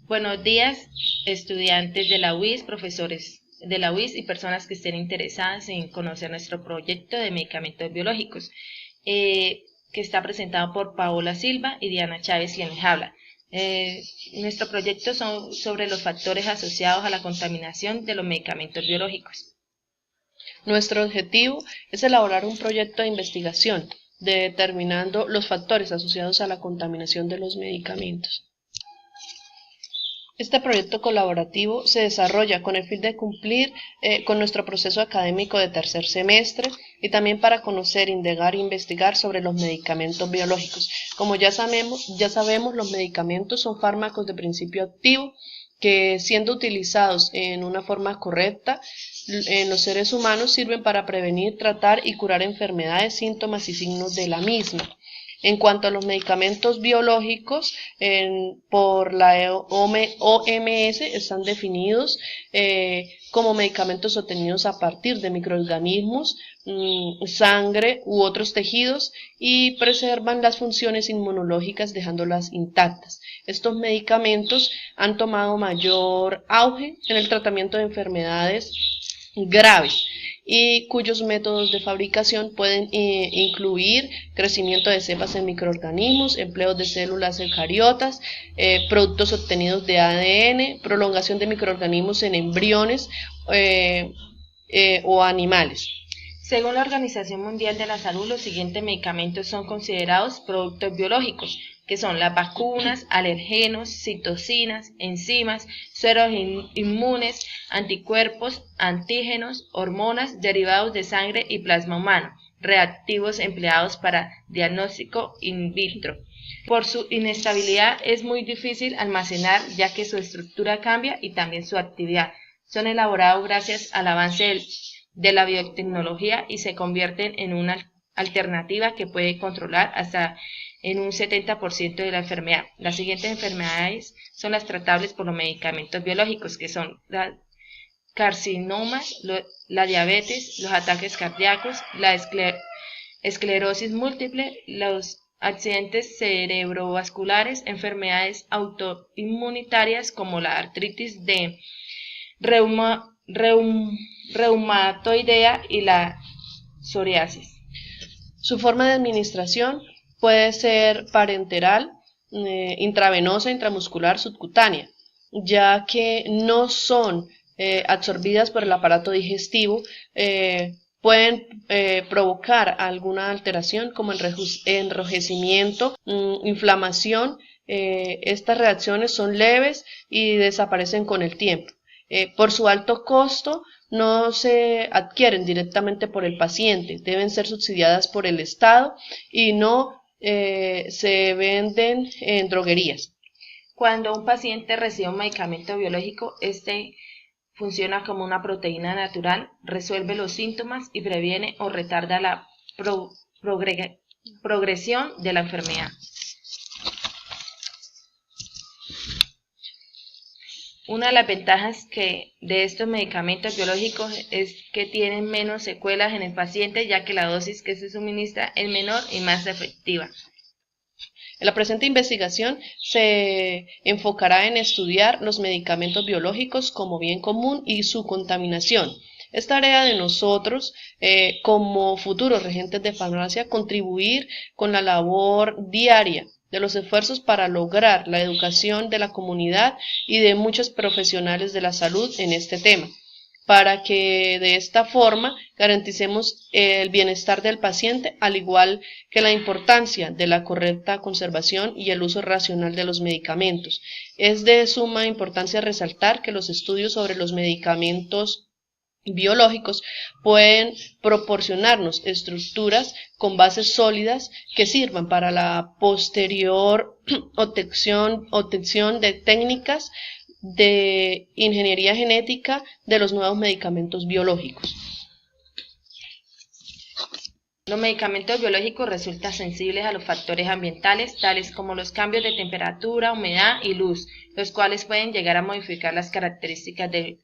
Buenos días, estudiantes de la UIS, profesores de la UIS y personas que estén interesadas en conocer nuestro proyecto de medicamentos biológicos, que está presentado por Paola Silva y Diana Chávez, quien les habla. Nuestro proyecto son sobre los factores asociados a la contaminación de los medicamentos biológicos. Nuestro objetivo es elaborar un proyecto de investigación determinando los factores asociados a la contaminación de los medicamentos. Este proyecto colaborativo se desarrolla con el fin de cumplir con nuestro proceso académico de tercer semestre y también para conocer, indagar e investigar sobre los medicamentos biológicos. Como ya sabemos, los medicamentos son fármacos de principio activo que, siendo utilizados en una forma correcta en los seres humanos, sirven para prevenir, tratar y curar enfermedades, síntomas y signos de la misma. En cuanto a los medicamentos biológicos, por la OMS están definidos como medicamentos obtenidos a partir de microorganismos, sangre u otros tejidos y preservan las funciones inmunológicas dejándolas intactas. Estos medicamentos han tomado mayor auge en el tratamiento de enfermedades graves y cuyos métodos de fabricación pueden incluir crecimiento de cepas en microorganismos, empleo de células eucariotas, productos obtenidos de ADN, prolongación de microorganismos en embriones o animales. Según la Organización Mundial de la Salud, los siguientes medicamentos son considerados productos biológicos, que son las vacunas, alergenos, citocinas, enzimas, sueros inmunes, anticuerpos, antígenos, hormonas, derivados de sangre y plasma humano, reactivos empleados para diagnóstico in vitro. Por su inestabilidad es muy difícil almacenar, ya que su estructura cambia y también su actividad. Son elaborados gracias al avance de la biotecnología y se convierten en una alternativa que puede controlar hasta en un 70% de la enfermedad. Las siguientes enfermedades son las tratables por los medicamentos biológicos, que son los carcinomas, la diabetes, los ataques cardíacos, la esclerosis múltiple, los accidentes cerebrovasculares, enfermedades autoinmunitarias como la artritis de reumatoidea y la psoriasis. Su forma de administración puede ser parenteral, intravenosa, intramuscular, subcutánea, ya que no son absorbidas por el aparato digestivo, pueden provocar alguna alteración como enrojecimiento, inflamación. Estas reacciones son leves y desaparecen con el tiempo. Por su alto costo, no se adquieren directamente por el paciente, deben ser subsidiadas por el Estado y no se venden en droguerías. Cuando un paciente recibe un medicamento biológico, este funciona como una proteína natural, resuelve los síntomas y previene o retarda la progresión de la enfermedad. Una de las ventajas de estos medicamentos biológicos es que tienen menos secuelas en el paciente, ya que la dosis que se suministra es menor y más efectiva. En la presente investigación se enfocará en estudiar los medicamentos biológicos como bien común y su contaminación. Es tarea de nosotros, como futuros regentes de farmacia, contribuir con la labor diaria de los esfuerzos para lograr la educación de la comunidad y de muchos profesionales de la salud en este tema, para que de esta forma garanticemos el bienestar del paciente, al igual que la importancia de la correcta conservación y el uso racional de los medicamentos. Es de suma importancia resaltar que los estudios sobre los medicamentos biológicos pueden proporcionarnos estructuras con bases sólidas que sirvan para la posterior obtención de técnicas de ingeniería genética de los nuevos medicamentos biológicos. Los medicamentos biológicos resultan sensibles a los factores ambientales, tales como los cambios de temperatura, humedad y luz, los cuales pueden llegar a modificar las características del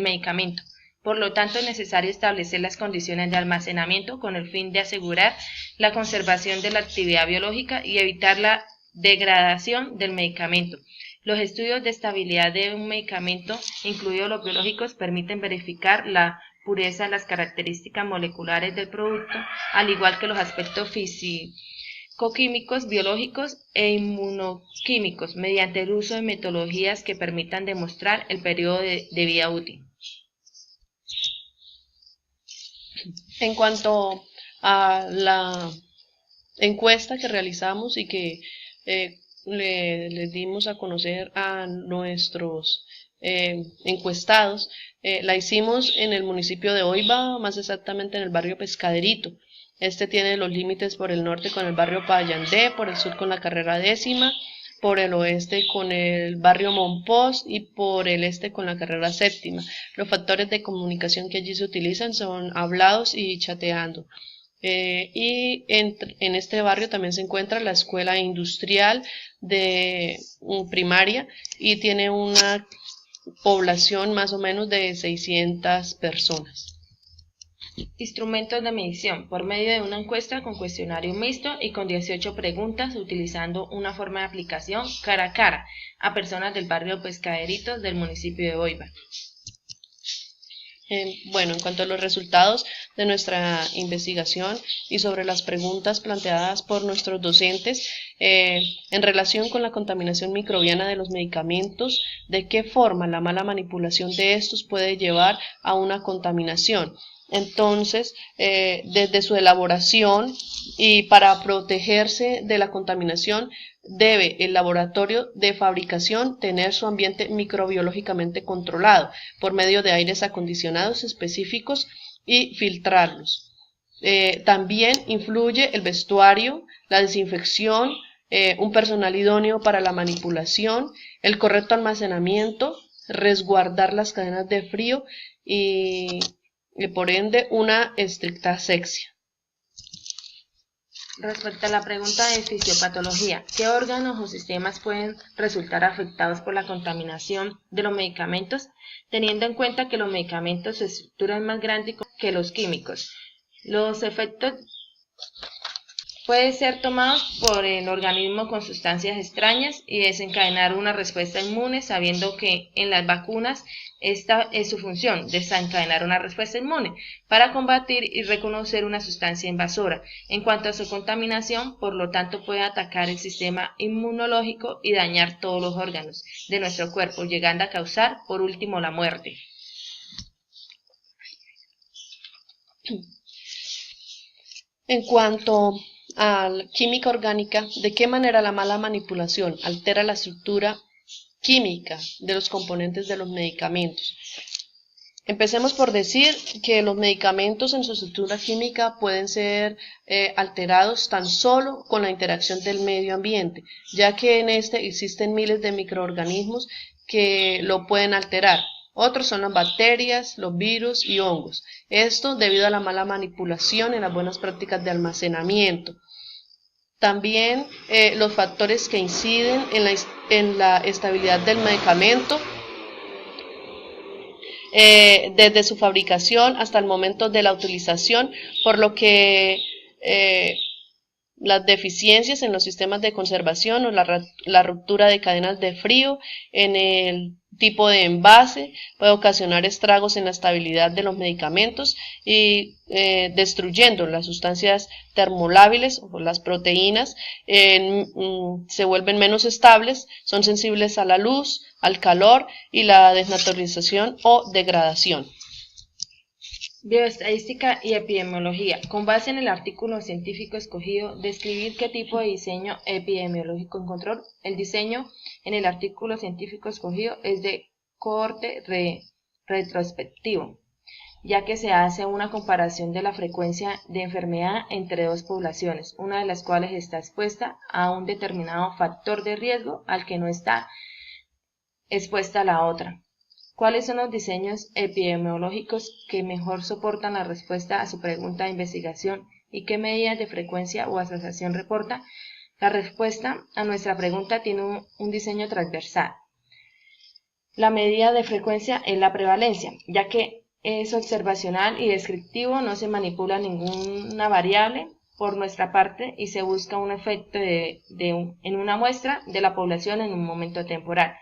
medicamento. Por lo tanto, es necesario establecer las condiciones de almacenamiento con el fin de asegurar la conservación de la actividad biológica y evitar la degradación del medicamento. Los estudios de estabilidad de un medicamento, incluidos los biológicos, permiten verificar la pureza de las características moleculares del producto, al igual que los aspectos físico-químicos, biológicos e inmunoquímicos, mediante el uso de metodologías que permitan demostrar el periodo de vida útil. En cuanto a la encuesta que realizamos y que les dimos a conocer a nuestros encuestados, la hicimos en el municipio de Oiva, más exactamente en el barrio Pescaderito. Este tiene los límites por el norte con el barrio Payandé, por el sur con la carrera 10ª, por el oeste con el barrio Monpós y por el este con la carrera 7ª. Los factores de comunicación que allí se utilizan son hablados y chateando. Y en este barrio también se encuentra la escuela industrial de primaria y tiene una población más o menos de 600 personas. Instrumentos de medición, por medio de una encuesta con cuestionario mixto y con 18 preguntas, utilizando una forma de aplicación cara a cara a personas del barrio Pescaderitos del municipio de Oiva. Bueno, en cuanto a los resultados de nuestra investigación y sobre las preguntas planteadas por nuestros docentes en relación con la contaminación microbiana de los medicamentos, de qué forma la mala manipulación de estos puede llevar a una contaminación. Entonces, desde su elaboración y para protegerse de la contaminación, debe el laboratorio de fabricación tener su ambiente microbiológicamente controlado por medio de aires acondicionados específicos y filtrarlos. También influye el vestuario, la desinfección, un personal idóneo para la manipulación, el correcto almacenamiento, resguardar las cadenas de frío y por ende una estricta asepsia. Respecto a la pregunta de fisiopatología, ¿qué órganos o sistemas pueden resultar afectados por la contaminación de los medicamentos? Teniendo en cuenta que los medicamentos su estructura es más grande que los químicos. Los efectos pueden ser tomados por el organismo con sustancias extrañas y desencadenar una respuesta inmune, sabiendo que en las vacunas esta es su función, desencadenar una respuesta inmune para combatir y reconocer una sustancia invasora. En cuanto a su contaminación, por lo tanto, puede atacar el sistema inmunológico y dañar todos los órganos de nuestro cuerpo, llegando a causar, por último, la muerte. En cuanto a la química orgánica, ¿de qué manera la mala manipulación altera la estructura química de los componentes de los medicamentos? Empecemos por decir que los medicamentos en su estructura química pueden ser alterados tan solo con la interacción del medio ambiente, ya que en este existen miles de microorganismos que lo pueden alterar. Otros son las bacterias, los virus y hongos. Esto debido a la mala manipulación en las buenas prácticas de almacenamiento. También los factores que inciden en la estabilidad del medicamento desde su fabricación hasta el momento de la utilización, por lo que las deficiencias en los sistemas de conservación o la ruptura de cadenas de frío en el tipo de envase puede ocasionar estragos en la estabilidad de los medicamentos y destruyendo las sustancias termolábiles o las proteínas, se vuelven menos estables, son sensibles a la luz, al calor y la desnaturalización o degradación. Bioestadística y epidemiología. Con base en el artículo científico escogido, describir qué tipo de diseño epidemiológico encontró. El diseño en el artículo científico escogido es de cohorte retrospectivo, ya que se hace una comparación de la frecuencia de enfermedad entre dos poblaciones, una de las cuales está expuesta a un determinado factor de riesgo al que no está expuesta la otra. ¿Cuáles son los diseños epidemiológicos que mejor soportan la respuesta a su pregunta de investigación y qué medidas de frecuencia o asociación reporta? La respuesta a nuestra pregunta tiene un diseño transversal. La medida de frecuencia es la prevalencia, ya que es observacional y descriptivo, no se manipula ninguna variable por nuestra parte y se busca un efecto en una muestra de la población en un momento temporal.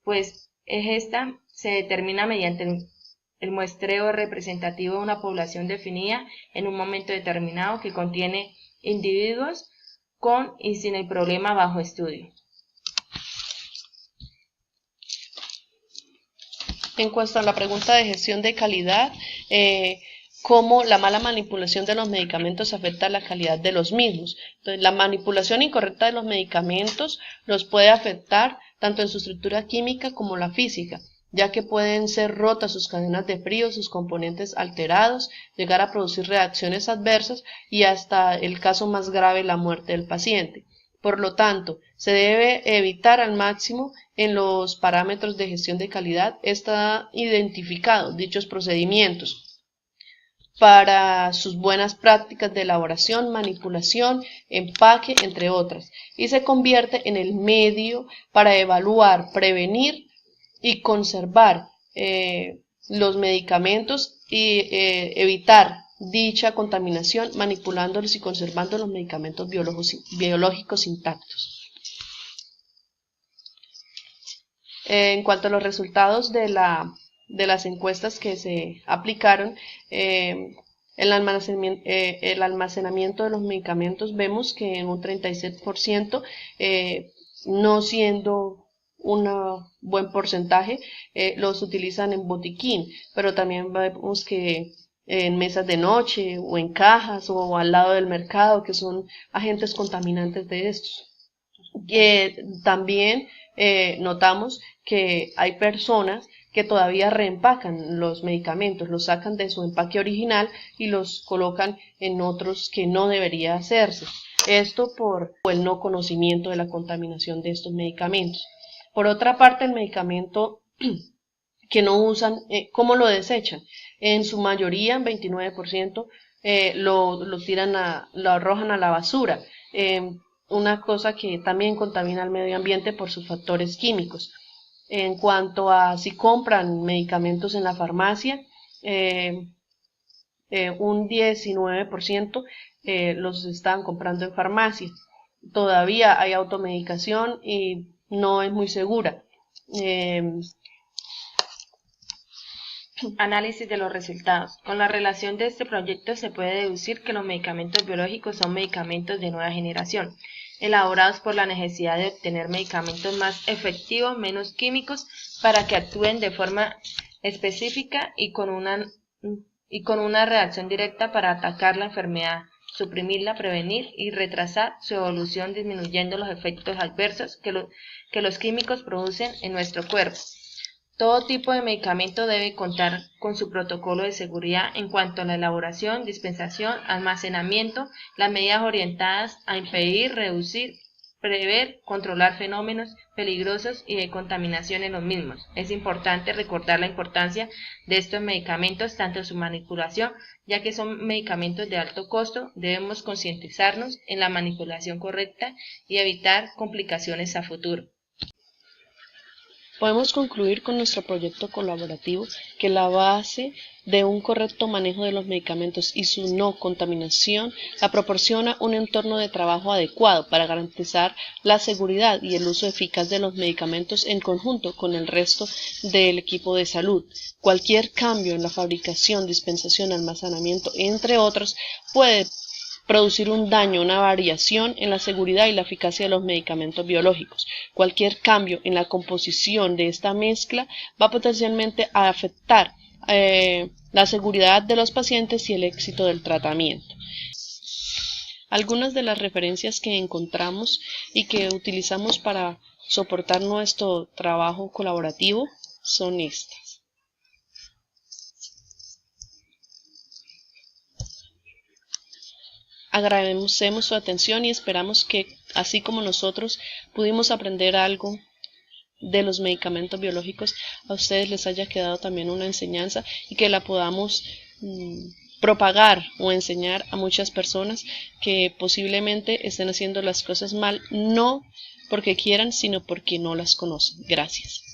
pues esta se determina mediante el muestreo representativo de una población definida en un momento determinado que contiene individuos con y sin el problema bajo estudio. En cuanto a la pregunta de gestión de calidad, cómo la mala manipulación de los medicamentos afecta la calidad de los mismos. Entonces, la manipulación incorrecta de los medicamentos los puede afectar tanto en su estructura química como la física, ya que pueden ser rotas sus cadenas de frío, sus componentes alterados, llegar a producir reacciones adversas y hasta el caso más grave, la muerte del paciente. Por lo tanto, se debe evitar al máximo en los parámetros de gestión de calidad. Está identificado dichos procedimientos para sus buenas prácticas de elaboración, manipulación, empaque, entre otras, y se convierte en el medio para evaluar, prevenir y conservar los medicamentos y evitar dicha contaminación manipulándolos y conservando los medicamentos biológicos intactos. En cuanto a los resultados de las encuestas que se aplicaron, el almacenamiento de los medicamentos, vemos que en un 37%, no siendo un buen porcentaje, los utilizan en botiquín, pero también vemos que en mesas de noche o en cajas o al lado del mercado, que son agentes contaminantes de estos. También notamos que hay personas que todavía reempacan los medicamentos, los sacan de su empaque original y los colocan en otros que no debería hacerse. Esto por el no conocimiento de la contaminación de estos medicamentos. Por otra parte, el medicamento que no usan, ¿cómo lo desechan? En su mayoría, 29%, lo arrojan a la basura. Una cosa que también contamina al medio ambiente por sus factores químicos. En cuanto a si compran medicamentos en la farmacia, un 19% los están comprando en farmacia. Todavía hay automedicación y no es muy segura. Análisis de los resultados. Con la relación de este proyecto se puede deducir que los medicamentos biológicos son medicamentos de nueva generación, elaborados por la necesidad de obtener medicamentos más efectivos, menos químicos, para que actúen de forma específica y con una reacción directa para atacar la enfermedad, suprimirla, prevenir y retrasar su evolución, disminuyendo los efectos adversos que los químicos producen en nuestro cuerpo. Todo tipo de medicamento debe contar con su protocolo de seguridad en cuanto a la elaboración, dispensación, almacenamiento, las medidas orientadas a impedir, reducir, prever, controlar fenómenos peligrosos y de contaminación en los mismos. Es importante recordar la importancia de estos medicamentos, tanto en su manipulación, ya que son medicamentos de alto costo. Debemos concientizarnos en la manipulación correcta y evitar complicaciones a futuro. Podemos concluir con nuestro proyecto colaborativo que la base de un correcto manejo de los medicamentos y su no contaminación la proporciona un entorno de trabajo adecuado para garantizar la seguridad y el uso eficaz de los medicamentos en conjunto con el resto del equipo de salud. Cualquier cambio en la fabricación, dispensación, almacenamiento, entre otros, puede producir un daño, una variación en la seguridad y la eficacia de los medicamentos biológicos. Cualquier cambio en la composición de esta mezcla va potencialmente a afectar la seguridad de los pacientes y el éxito del tratamiento. Algunas de las referencias que encontramos y que utilizamos para soportar nuestro trabajo colaborativo son estas. Agradecemos su atención y esperamos que, así como nosotros pudimos aprender algo de los medicamentos biológicos, a ustedes les haya quedado también una enseñanza y que la podamos propagar o enseñar a muchas personas que posiblemente estén haciendo las cosas mal, no porque quieran, sino porque no las conocen. Gracias.